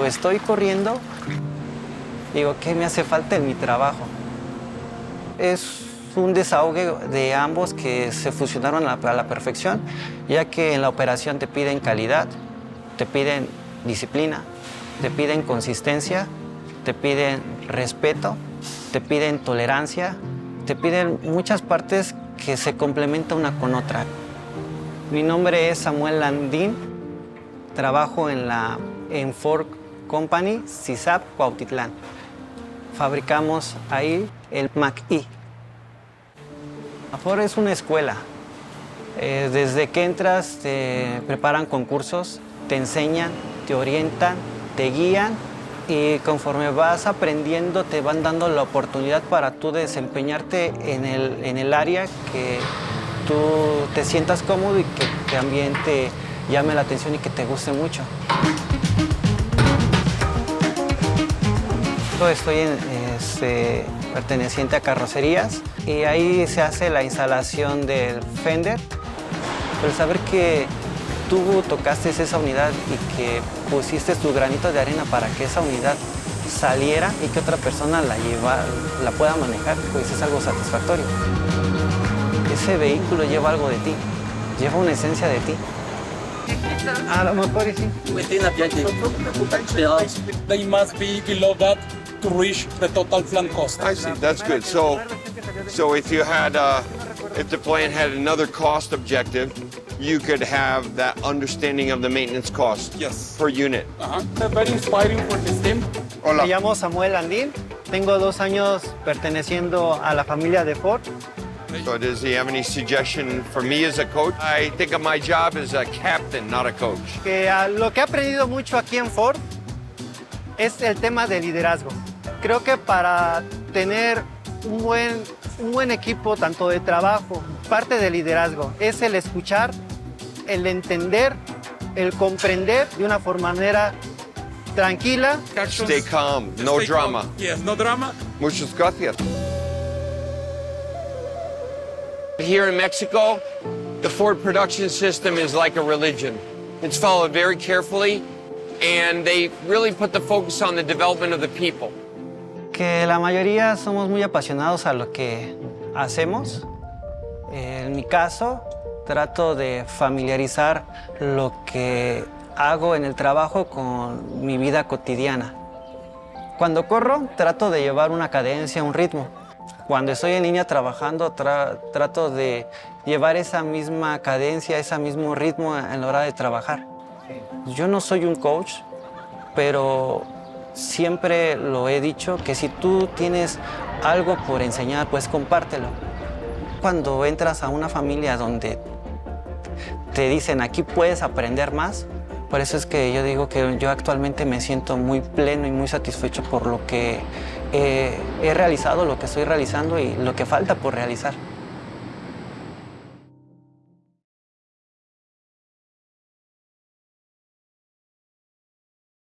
cuando estoy corriendo, digo, ¿qué me hace falta en mi trabajo? Es un desahogue de ambos que se fusionaron a la perfección, ya que en la operación te piden calidad, te piden disciplina, te piden consistencia, te piden respeto, te piden tolerancia, te piden muchas partes que se complementan una con otra. Mi nombre es Samuel Landin, trabajo en Ford Company, CISAP, Cuautitlan. Fabricamos ahí el MachE. Ford es una escuela. Desde que entras te preparan concursos, te enseñan, te orientan, te guían y conforme vas aprendiendo te van dando la oportunidad para tú desempeñarte en el área que tú te sientas cómodo y que también te llame la atención y que te guste mucho. Yo estoy perteneciente a carrocerías y ahí se hace la instalación del fender. Pero saber que tú tocaste esa unidad y que pusiste tu granito de arena para que esa unidad saliera y que otra persona la pueda manejar, pues es algo satisfactorio. Ese vehículo lleva algo de ti, lleva una esencia de ti. A lo mejor sí. They must be below that to reach the total plant cost. I see. That's good. So if you had, if the plant had another cost objective, you could have that understanding of the maintenance cost per unit. Very inspiring for this team. Hola. Me llamo Samuel Landin. Tengo 2 años perteneciendo a la familia de Ford. So does he have any suggestion for me as a coach? I think of my job as a captain, not a coach. Lo que he aprendido mucho aquí en Ford es el tema de liderazgo. Creo que para tener un buen equipo, tanto de trabajo, parte del liderazgo, es el escuchar, el entender, el comprender de una manera tranquila. Stay calm, no drama. Calm. Yes, no drama. Muchas gracias. Here in Mexico, the Ford production system is like a religion. It's followed very carefully, and they really put the focus on the development of the people. Que la mayoría somos muy apasionados a lo que hacemos. En mi caso, trato de familiarizar lo que hago en el trabajo con mi vida cotidiana. Cuando corro, trato de llevar una cadencia, un ritmo. Cuando estoy en línea trabajando, trato de llevar esa misma cadencia, ese mismo ritmo en la hora de trabajar. Yo no soy un coach, pero siempre lo he dicho, que si tú tienes algo por enseñar, pues compártelo. Cuando entras a una familia donde te dicen, aquí puedes aprender más, por eso es que yo digo que yo actualmente me siento muy pleno y muy satisfecho por lo que he realizado, lo que estoy realizando y lo que falta por realizar.